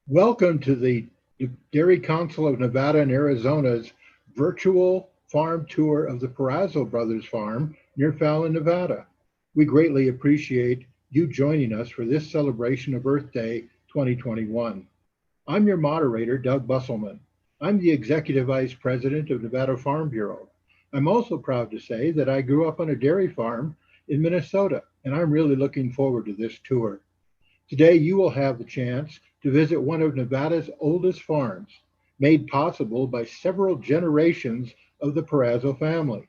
Welcome to the Dairy Council of Nevada and Arizona's virtual farm tour of the Perazo Brothers Farm near Fallon, Nevada. We greatly appreciate you joining us for this celebration of Earth Day 2021. I'm your moderator, Doug Busselman. I'm the Executive Vice President of Nevada Farm Bureau. I'm also proud to say that I grew up on a dairy farm in Minnesota, and I'm really looking forward to this tour. Today, you will have the chance to visit one of Nevada's oldest farms, made possible by several generations of the Perazo family.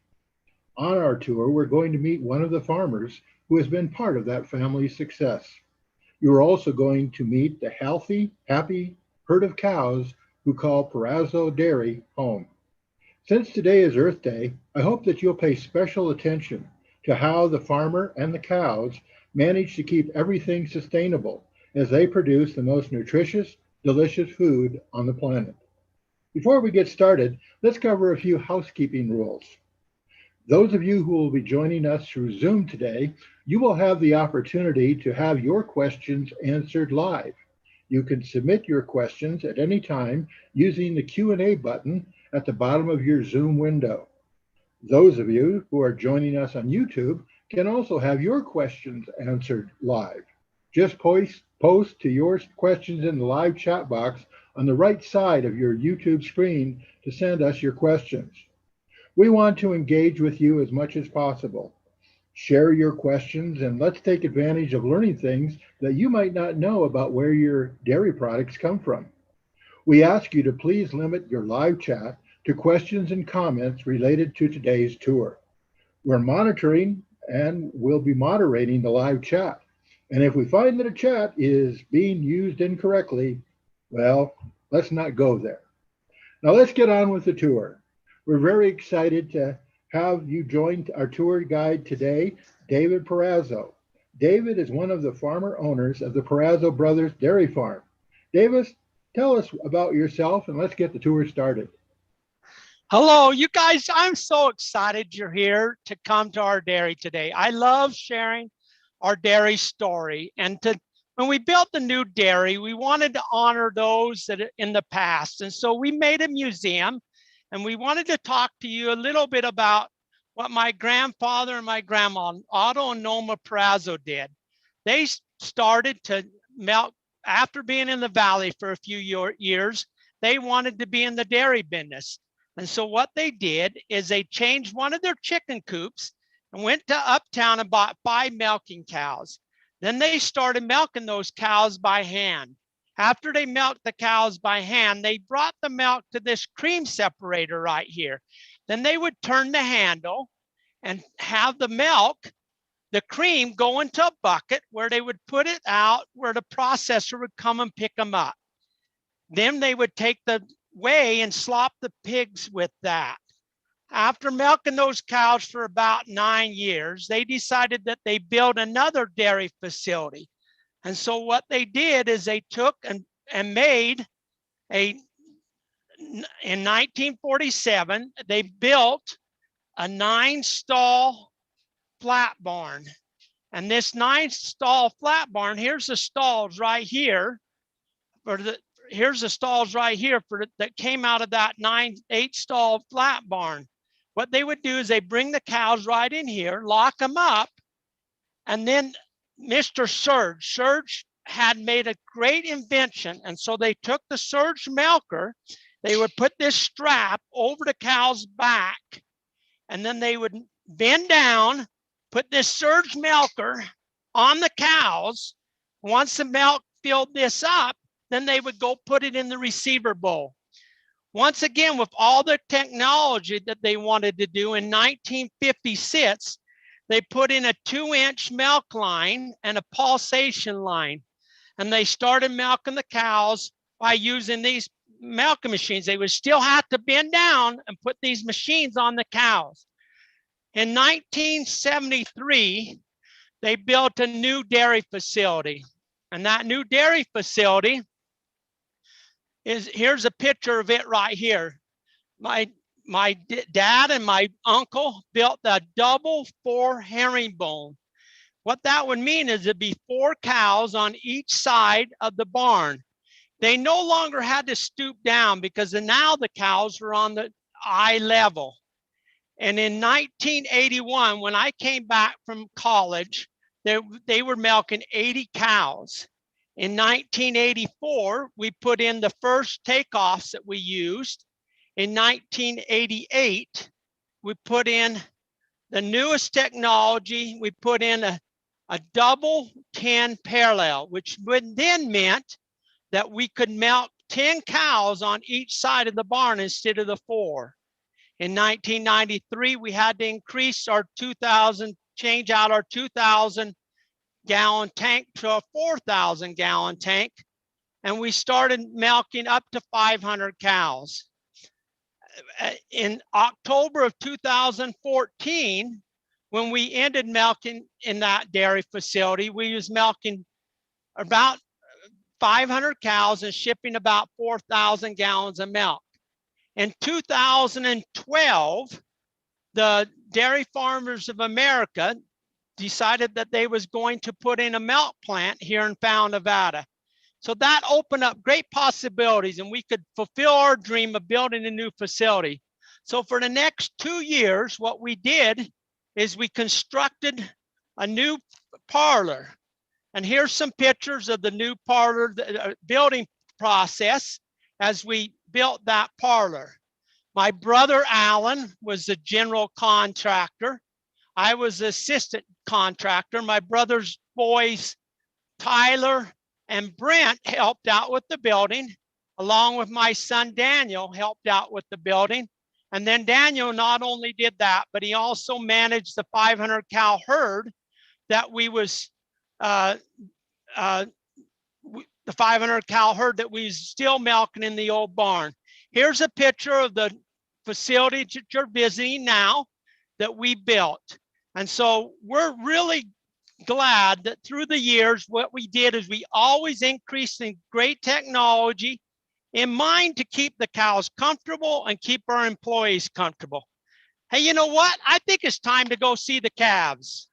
On our tour, we're going to meet one of the farmers who has been part of that family's success. You are also going to meet the healthy, happy herd of cows who call Perazo Dairy home. Since today is Earth Day, I hope that you'll pay special attention to how the farmer and the cows manage to keep everything sustainable as they produce the most nutritious, delicious food on the planet. Before we get started, let's cover a few housekeeping rules. Those of you who will be joining us through Zoom today, you will have the opportunity to have your questions answered live. You can submit your questions at any time using the Q&A button at the bottom of your Zoom window. Those of you who are joining us on YouTube can also have your questions answered live. Just post to your questions in the live chat box on the right side of your YouTube screen to send us your questions. We want to engage with you as much as possible. Share your questions and let's take advantage of learning things that you might not know about where your dairy products come from. We ask you to please limit your live chat to questions and comments related to today's tour. We're monitoring and we'll be moderating the live chat. And if we find that a chat is being used incorrectly, well, let's not go there. Now let's get on with the tour. We're very excited to have you join our tour guide today, David Perazo. David is one of the farmer owners of the Perazo Brothers Dairy Farm. Davis, tell us about yourself and let's get the tour started. Hello, you guys. I'm so excited you're here to come to our dairy today. I love sharing our dairy story. And when we built the new dairy, we wanted to honor those that in the past. And so we made a museum and we wanted to talk to you a little bit about what my grandfather and my grandma, Otto and Noma Perazo, did. They started to milk after being in the valley for a few years. They wanted to be in the dairy business. And so what they did is they changed one of their chicken coops and went to Uptown and bought 5 milking cows. Then they started milking those cows by hand. After they milked the cows by hand, they brought the milk to this cream separator right here. Then they would turn the handle and have the milk, the cream, go into a bucket where they would put it out where the processor would come and pick them up. Then they would take the whey and slop the pigs with that. After milking those cows for about 9 years, they decided that they build another dairy facility. And so what they did is they took and made in 1947, they built a 9-stall flat barn. And this 9-stall flat barn, here's the stalls right here here's the stalls right here that came out of that 8-stall flat barn. What they would do is they bring the cows right in here, lock them up, and then Mr. Surge had made a great invention. And so they took the Surge milker, they would put this strap over the cow's back, and then they would bend down, put this Surge milker on the cows. Once the milk filled this up, then they would go put it in the receiver bowl. Once again, with all the technology that they wanted to do, in 1956, they put in a 2-inch milk line and a pulsation line. And they started milking the cows by using these milking machines. They would still have to bend down and put these machines on the cows. In 1973, they built a new dairy facility. And that new dairy facility here's a picture of it right here. My dad and my uncle built the double 4 herringbone. What that would mean is there'd be 4 cows on each side of the barn. They no longer had to stoop down because now the cows were on the eye level. And in 1981, when I came back from college, they were milking 80 cows. In 1984, we put in the first takeoffs that we used. In 1988, we put in the newest technology. We put in a double 10 parallel, which then meant that we could milk 10 cows on each side of the barn instead of the 4. In 1993, we had to increase our 2,000, change out our 2,000 gallon tank to a 4,000 gallon tank. And we started milking up to 500 cows. In October of 2014, when we ended milking in that dairy facility, we was milking about 500 cows and shipping about 4,000 gallons of milk. In 2012, the Dairy Farmers of America decided that they was going to put in a milk plant here in Fallon, Nevada. So that opened up great possibilities, and we could fulfill our dream of building a new facility. So for the next 2 years, what we did is we constructed a new parlor. And here's some pictures of the new parlor building process as we built that parlor. My brother Alan was the general contractor. I was the assistant contractor. My brother's boys, Tyler and Brent, helped out with the building, along with my son Daniel helped out with the building. And then Daniel not only did that, but he also managed the 500 cow herd that we was the 500 cow herd that we was still milking in the old barn. Here's a picture of the facility that you're visiting now that we built. And so we're really glad that through the years, what we did is we always increased in great technology in mind to keep the cows comfortable and keep our employees comfortable. Hey, you know what? I think it's time to go see the calves.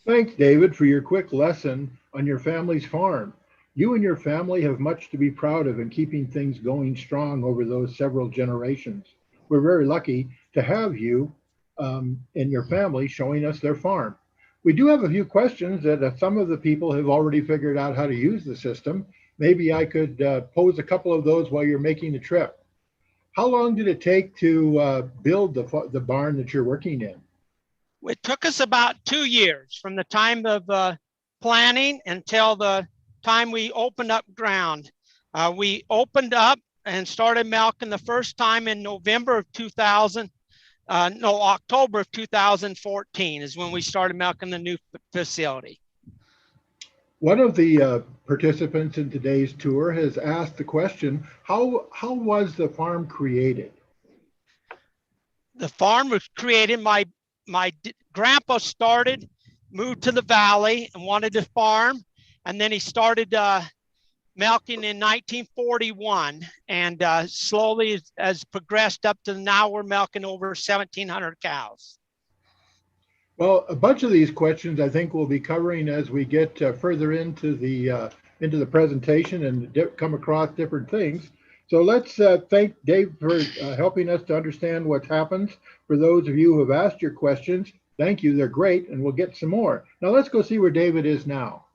Thanks, David, for your quick lesson on your family's farm. You and your family have much to be proud of in keeping things going strong over those several generations. We're very lucky to have you and your family showing us their farm. We do have a few questions that some of the people have already figured out how to use the system. Maybe I could pose a couple of those while you're making the trip. How long did it take to build the barn that you're working in? It took us about 2 years from the time of planning until the time we opened up ground. We opened up and started milking the first time in October of 2014 is when we started milking the new facility. One of the participants in today's tour has asked the question, how was the farm created? The farm was created, my grandpa moved to the valley and wanted to farm. And then he started milking in 1941 and slowly has progressed up to now we're milking over 1,700 cows. Well, a bunch of these questions I think we'll be covering as we get further into the presentation and come across different things. So let's thank Dave for helping us to understand what happens. For those of you who have asked your questions, thank you. They're great, and we'll get some more. Now let's go see where David is now.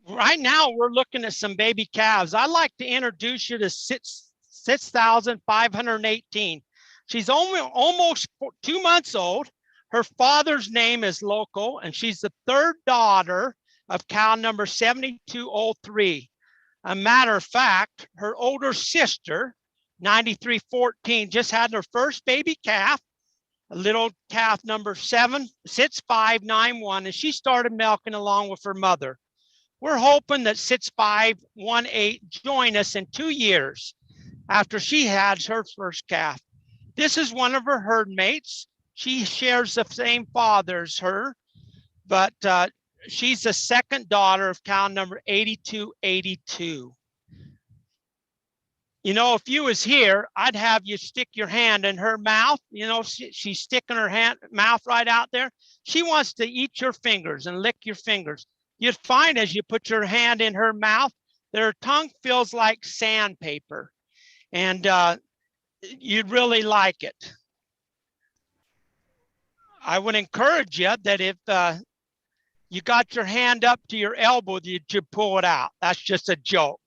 Right now, we're looking at some baby calves. I'd like to introduce you to 6,518. She's almost 2 months old. Her father's name is Loco, and she's the third daughter of cow number 7203. A matter of fact, her older sister, 9314, just had her first baby calf, a little calf number 6591, and she started milking along with her mother. We're hoping that 6518 join us in 2 years after she has her first calf. This is one of her herd mates. She shares the same father as her, but she's the second daughter of cow number 8282. You know, if you was here, I'd have you stick your hand in her mouth. You know, she's sticking her mouth right out there. She wants to eat your fingers and lick your fingers. you'd find as you put your hand in her mouth, their tongue feels like sandpaper, and you'd really like it. I would encourage you that if you got your hand up to your elbow, you should pull it out. That's just a joke.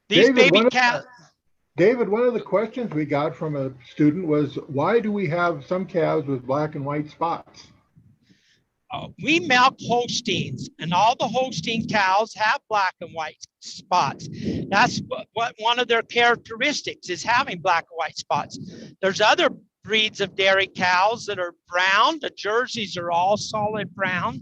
These David, baby cats. David, one of the questions we got from a student was, why do we have some calves with black and white spots? We milk Holsteins, and all the Holstein cows have black and white spots. That's what one of their characteristics is, having black and white spots. There's other breeds of dairy cows that are brown. The Jerseys are all solid brown.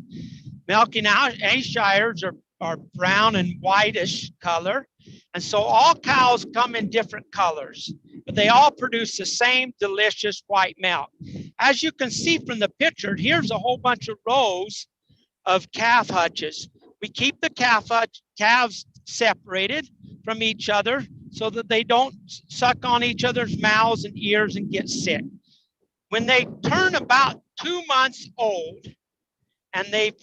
Milking Ayrshires are brown and whitish color. And so all cows come in different colors, but they all produce the same delicious white milk. As you can see from the picture, here's a whole bunch of rows of calf hutches. We keep the calves separated from each other so that they don't suck on each other's mouths and ears and get sick. When they turn about 2 months old and they've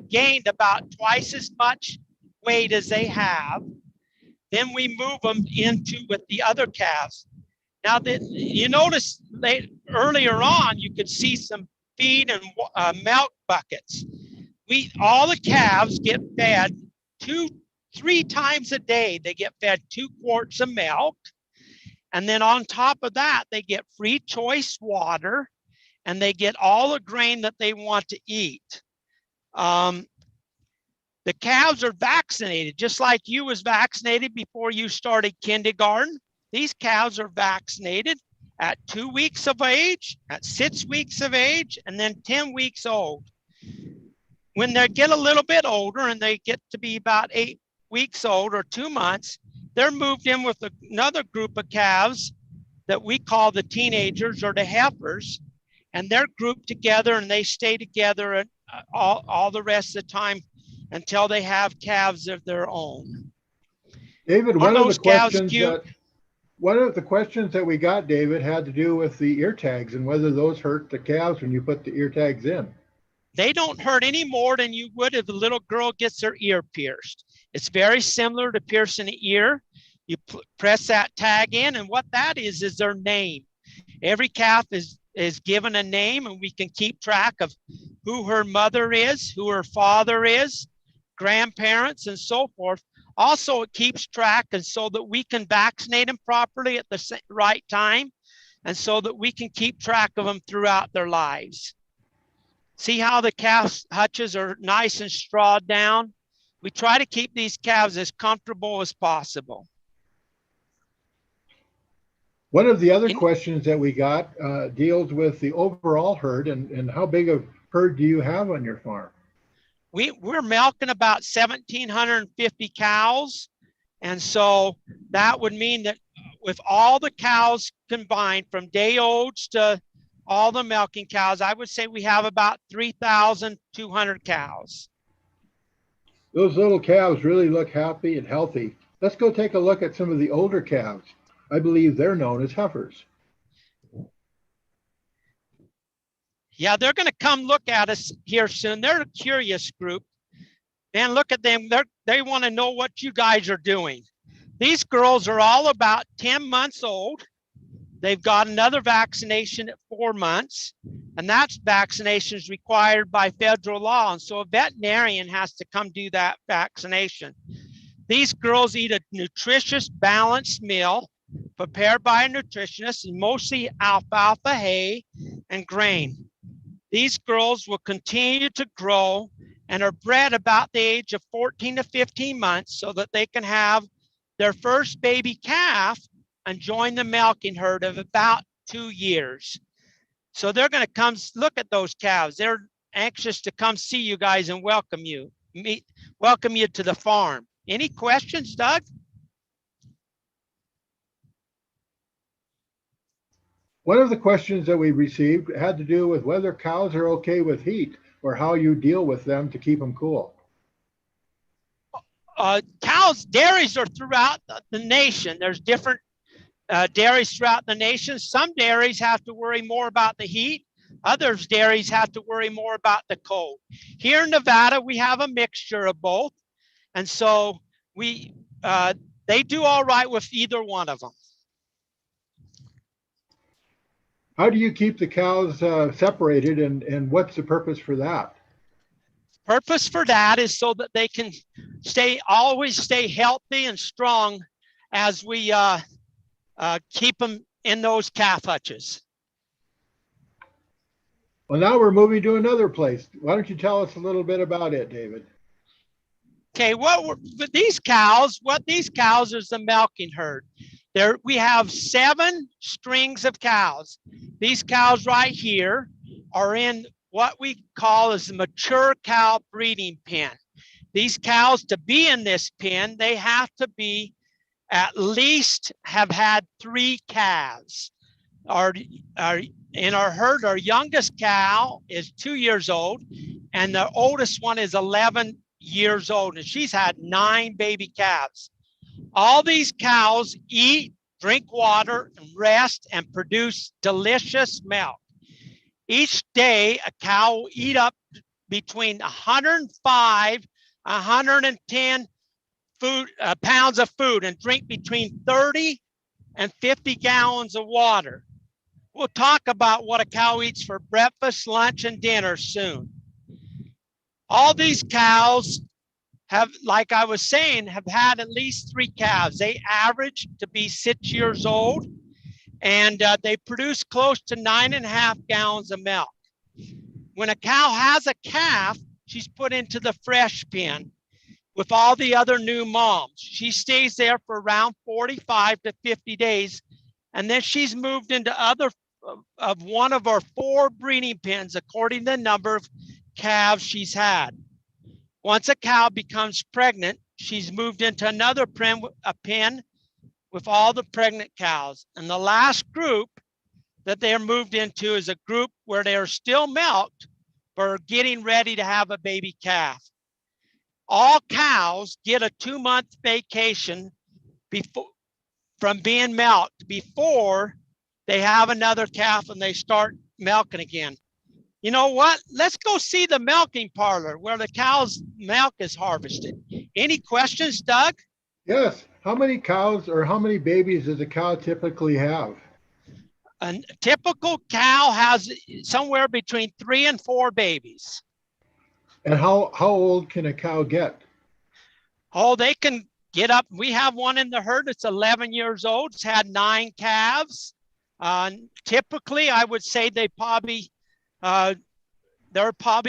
gained about twice as much weight as they have, then we move them into with the other calves. Now, you notice earlier on, you could see some feed and milk buckets. All the calves get fed 3 times a day. They get fed 2 quarts of milk. And then on top of that, they get free choice water, and they get all the grain that they want to eat. The calves are vaccinated, just like you was vaccinated before you started kindergarten. These calves are vaccinated at 2 weeks of age, at 6 weeks of age, and then 10 weeks old. When they get a little bit older and they get to be about 8 weeks old or 2 months, they're moved in with another group of calves that we call the teenagers or the heifers, and they're grouped together and they stay together all the rest of the time until they have calves of their own. David, one of the questions that we got, David, had to do with the ear tags and whether those hurt the calves when you put the ear tags in. They don't hurt any more than you would if a little girl gets her ear pierced. It's very similar to piercing the ear. You press that tag in, and what that is their name. Every calf is given a name, and we can keep track of who her mother is, who her father is, grandparents, and so forth. Also, it keeps track, and so that we can vaccinate them properly at the right time, and so that we can keep track of them throughout their lives. See how the calf hutches are nice and strawed down? We try to keep these calves as comfortable as possible. One of the other questions that we got deals with the overall herd and how big a herd do you have on your farm? We're milking about 1,750 cows. And so that would mean that with all the cows combined from day olds to all the milking cows, I would say we have about 3,200 cows. Those little calves really look happy and healthy. Let's go take a look at some of the older calves. I believe they're known as heifers. Yeah, they're going to come look at us here soon. They're a curious group. Man, look at them. They want to know what you guys are doing. These girls are all about 10 months old. They've got another vaccination at 4 months, and that vaccination is required by federal law. And so a veterinarian has to come do that vaccination. These girls eat a nutritious, balanced meal prepared by a nutritionist, and mostly alfalfa, hay, and grain. These girls will continue to grow and are bred about the age of 14 to 15 months so that they can have their first baby calf and join the milking herd of about 2 years. So they're going to come look at those calves. They're anxious to come see you guys and welcome you to the farm. Any questions, Doug? One of the questions that we received had to do with whether cows are okay with heat or how you deal with them to keep them cool. Dairies are throughout the nation. There's different dairies throughout the nation. Some dairies have to worry more about the heat. Others dairies have to worry more about the cold. Here in Nevada, we have a mixture of both. And so they do all right with either one of them. How do you keep the cows separated, and what's the purpose for that? Purpose for that is so that they can always stay healthy and strong as we keep them in those calf hutches. Well, now we're moving to another place. Why don't you tell us a little bit about it, David? Okay, what these cows is the milking herd. We have 7 strings of cows. These cows right here are in what we call as the mature cow breeding pen. These cows, to be in this pen, they have to be at least have had 3 calves. In our herd, our youngest cow is 2 years old, and the oldest one is 11 years old, and she's had 9 baby calves. All these cows eat, drink water, and rest, and produce delicious milk. Each day, a cow will eat up between 105, 110 pounds of food and drink between 30 and 50 gallons of water. We'll talk about what a cow eats for breakfast, lunch, and dinner soon. All these cows have, like I was saying, have had at least 3 calves. They average to be 6 years old, and they produce close to 9.5 gallons of milk. When a cow has a calf, she's put into the fresh pen with all the other new moms. She stays there for around 45 to 50 days, and then she's moved into one of our 4 breeding pens according to the number of calves she's had. Once a cow becomes pregnant, she's moved into another pen with all the pregnant cows. And the last group that they're moved into is a group where they are still milked, but are getting ready to have a baby calf. All cows get a 2-month vacation from being milked before they have another calf and they start milking again. You know what? Let's go see the milking parlor where the cow's milk is harvested. Any questions, Doug? Yes. How many cows or how many babies does a cow typically have? A typical cow has somewhere between 3 and 4 babies. And how old can a cow get? Oh, they can get up. We have one in the herd that's 11 years old. It's had 9 calves. Typically, I would say they're probably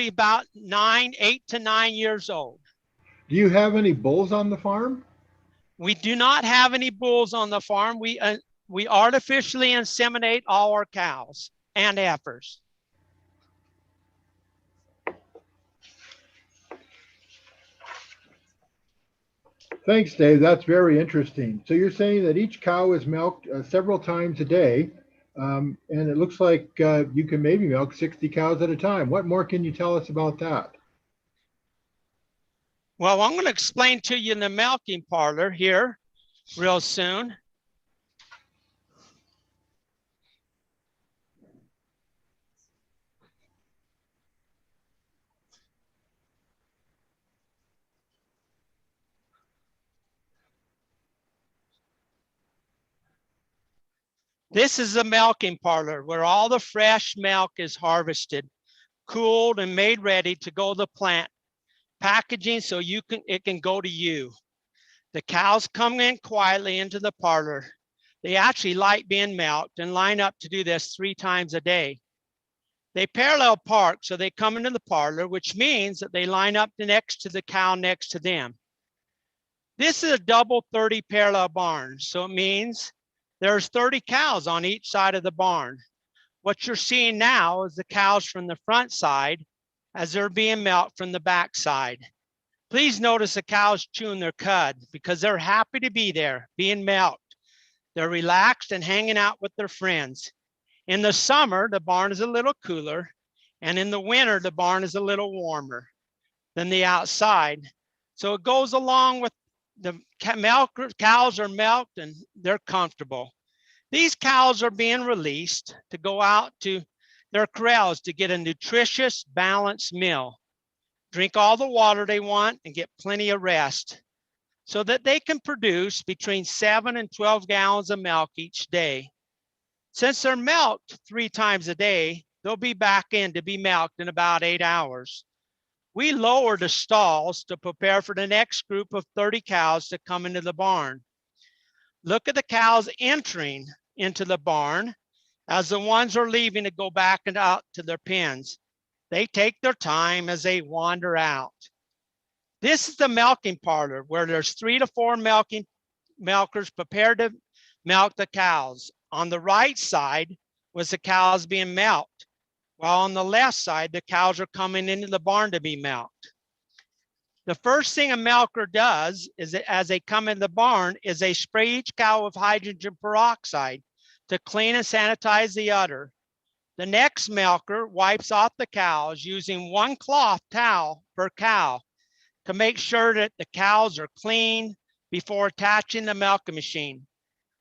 about 8 to 9 years old. Do you have any bulls on the farm? We do not have any bulls on the farm. We artificially inseminate all our cows and heifers. Thanks, Dave. That's very interesting. So you're saying that each cow is milked several times a day, and it looks like you can maybe milk 60 cows at a time. What more can you tell us about that? Well, I'm going to explain to you in the milking parlor here real soon. This is the milking parlor where all the fresh milk is harvested, cooled, and made ready to go to the plant. Packaging so it can go to you. The cows come in quietly into the parlor. They actually like being milked and line up to do this 3 times a day. They parallel park, so they come into the parlor, which means that they line up next to the cow next to them. This is a double 30 parallel barn, so it means there's 30 cows on each side of the barn. What you're seeing now is the cows from the front side as they're being milked from the back side. Please notice the cows chewing their cud because they're happy to be there, being milked. They're relaxed and hanging out with their friends. In the summer, the barn is a little cooler, and in the winter, the barn is a little warmer than the outside. So it goes along with the cows are milked and they're comfortable. These cows are being released to go out to their corrals to get a nutritious, balanced meal, drink all the water they want, and get plenty of rest so that they can produce between 7 and 12 gallons of milk each day. Since they're milked 3 times a day, they'll be back in to be milked in about 8 hours. We lower the stalls to prepare for the next group of 30 cows to come into the barn. Look at the cows entering into the barn as the ones are leaving to go back and out to their pens. They take their time as they wander out. This is the milking parlor where there's 3 to 4 milkers prepared to milk the cows. On the right side was the cows being milked, while on the left side, the cows are coming into the barn to be milked. The first thing a milker does is that as they come in the barn is they spray each cow with hydrogen peroxide to clean and sanitize the udder. The next milker wipes off the cows using 1 cloth towel per cow to make sure that the cows are clean before attaching the milking machine.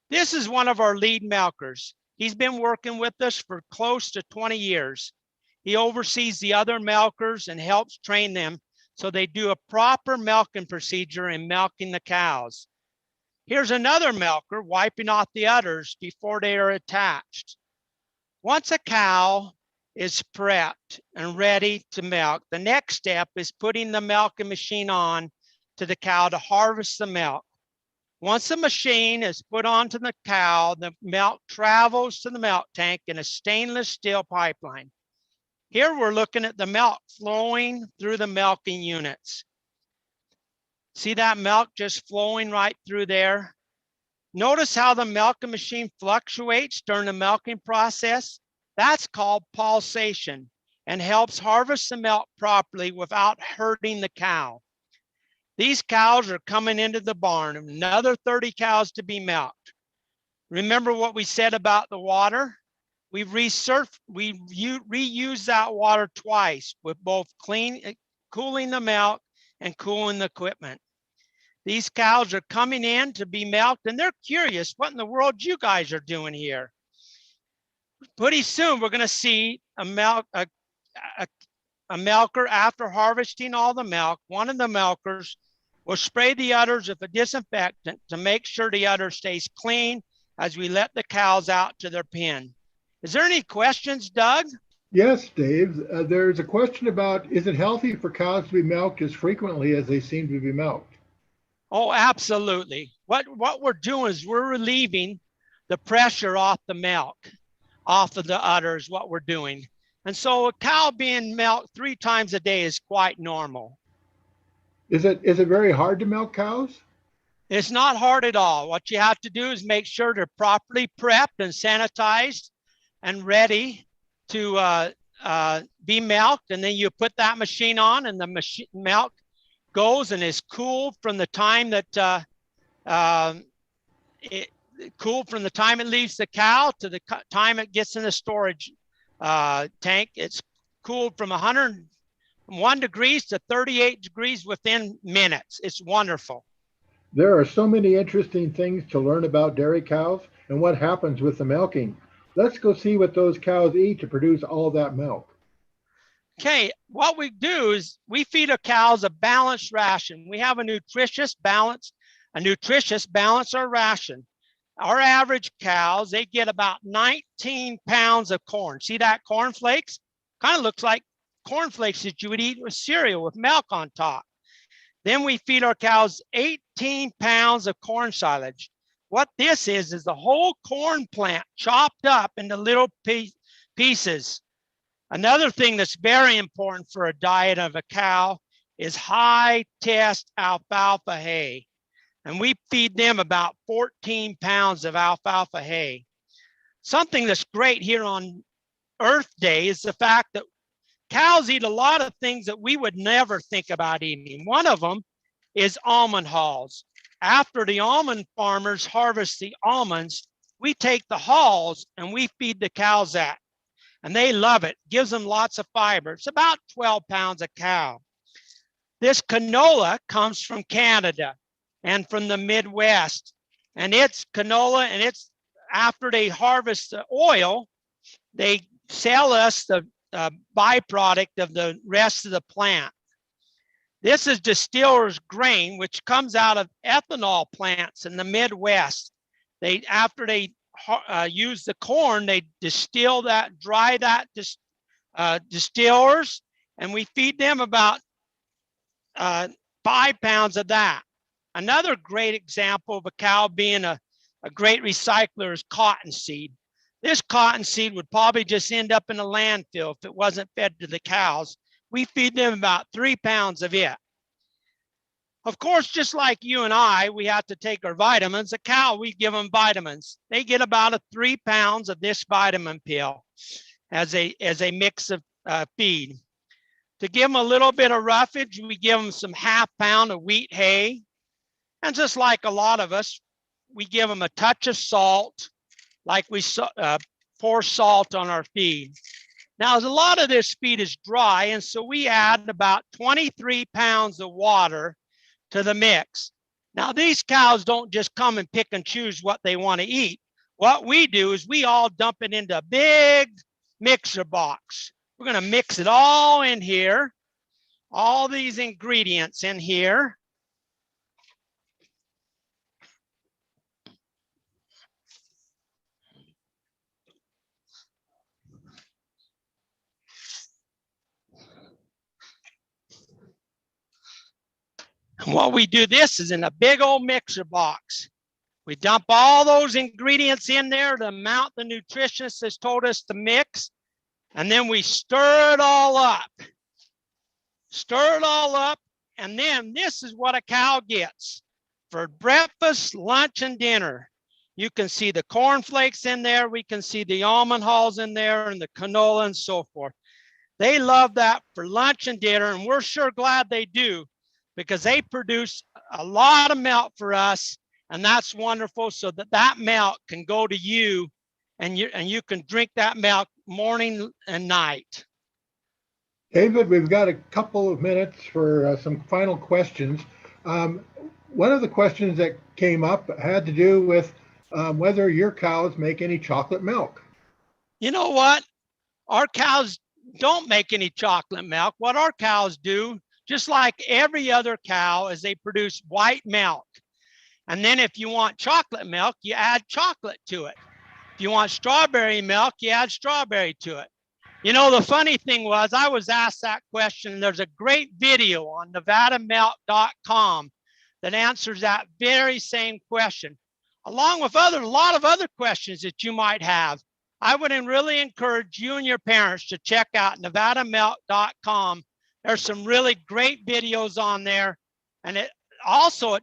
This is one of our lead milkers. He's been working with us for close to 20 years. He oversees the other milkers and helps train them so they do a proper milking procedure in milking the cows. Here's another milker wiping off the udders before they are attached. Once a cow is prepped and ready to milk, the next step is putting the milking machine on to the cow to harvest the milk. Once the machine is put onto the cow, the milk travels to the milk tank in a stainless steel pipeline. Here we're looking at the milk flowing through the milking units. See that milk just flowing right through there? Notice how the milking machine fluctuates during the milking process. That's called pulsation and helps harvest the milk properly without hurting the cow. These cows are coming into the barn, another 30 cows to be milked. Remember what we said about the water? We reuse that water twice with both cooling the milk and cooling the equipment. These cows are coming in to be milked and they're curious what in the world you guys are doing here. Pretty soon we're going to see a milker after harvesting all the milk. One of the milkers will spray the udders with a disinfectant to make sure the udder stays clean as we let the cows out to their pen. Is there any questions, Doug? Yes, Dave. There's a question about, is it healthy for cows to be milked as frequently as they seem to be milked? Oh, absolutely. What we're doing is we're relieving the pressure off the milk, off of the udder is what we're doing. And so a cow being milked 3 times a day is quite normal. Is it very hard to milk cows? It's not hard at all. What you have to do is make sure they're properly prepped and sanitized and ready to be milked. And then you put that machine on and the milk goes and is cooled from the time that it leaves the cow to the time it gets in the storage tank. It's cooled from 101 degrees to 38 degrees within minutes. It's wonderful. There are so many interesting things to learn about dairy cows and what happens with the milking. Let's go see what those cows eat to produce all that milk. Okay, what we do is we feed our cows a balanced ration. We have a nutritious balance our ration. Our average cows, they get about 19 pounds of corn. See that cornflakes? Kind of looks like cornflakes that you would eat with cereal with milk on top. Then we feed our cows 18 pounds of corn silage. What this is the whole corn plant chopped up into little pieces. Another thing that's very important for a diet of a cow is high test alfalfa hay. And we feed them about 14 pounds of alfalfa hay. Something that's great here on Earth Day is the fact that cows eat a lot of things that we would never think about eating. One of them is almond hulls. After the almond farmers harvest the almonds, we take the hulls and we feed the cows that. And they love it. Gives them lots of fiber. It's about 12 pounds a cow. This canola comes from Canada and from the Midwest. And it's canola, and it's after they harvest the oil, they sell us the byproduct of the rest of the plant. This is distiller's grain, which comes out of ethanol plants in the Midwest. After they use the corn, they distill that, dry that distillers, and we feed them about 5 pounds of that. Another great example of a cow being a great recycler is cottonseed. This cottonseed would probably just end up in a landfill if it wasn't fed to the cows. We feed them about 3 pounds of it. Of course, just like you and I, we have to take our vitamins. A cow, we give them vitamins. They get about 3 pounds of this vitamin pill as a mix of feed. To give them a little bit of roughage, we give them some ½ pound of wheat hay. And just like a lot of us, we give them a touch of salt, like we pour salt on our feed. Now, a lot of this feed is dry, and so we add about 23 pounds of water to the mix. Now, these cows don't just come and pick and choose what they want to eat. What we do is we all dump it into a big mixer box. We're going to mix it all in here, all these ingredients in here. And what we do this is in a big old mixer box. We dump all those ingredients in there, the amount the nutritionist has told us to mix, and then we stir it all up. Stir it all up, and then this is what a cow gets for breakfast, lunch, and dinner. You can see the cornflakes in there. We can see the almond hulls in there and the canola and so forth. They love that for lunch and dinner, and we're sure glad they do because they produce a lot of milk for us, and that's wonderful so that milk can go to you and you can drink that milk morning and night. David, we've got a couple of minutes for some final questions. One of the questions that came up had to do with whether your cows make any chocolate milk. You know what? Our cows don't make any chocolate milk. What our cows do, just like every other cow, is they produce white milk. And then if you want chocolate milk, you add chocolate to it. If you want strawberry milk, you add strawberry to it. You know, the funny thing was I was asked that question. There's a great video on nevadamilk.com that answers that very same question, along with a lot of other questions that you might have. I would really encourage you and your parents to check out nevadamilk.com. There's some really great videos on there. And it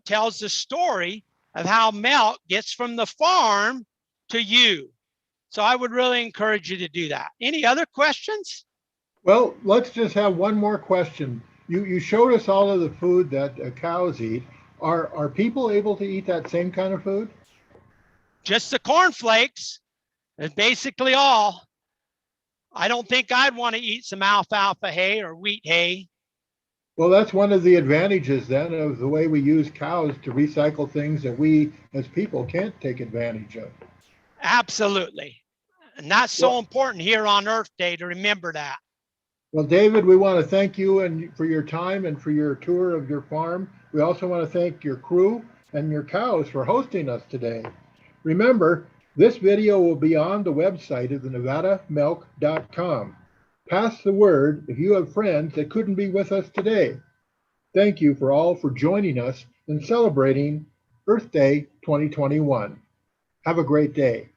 tells the story of how milk gets from the farm to you. So I would really encourage you to do that. Any other questions? Well, let's just have one more question. You showed us all of the food that cows eat. Are people able to eat that same kind of food? Just the cornflakes is basically all. I don't think I'd want to eat some alfalfa hay or wheat hay. Well, that's one of the advantages then of the way we use cows to recycle things that we as people can't take advantage of. Absolutely. And that's so important here on Earth Day to remember that. Well, David, we want to thank you and for your time and for your tour of your farm. We also want to thank your crew and your cows for hosting us today. Remember, this video will be on the website of the nevadamilk.com. Pass the word if you have friends that couldn't be with us today. Thank you for joining us in celebrating Earth Day 2021. Have a great day.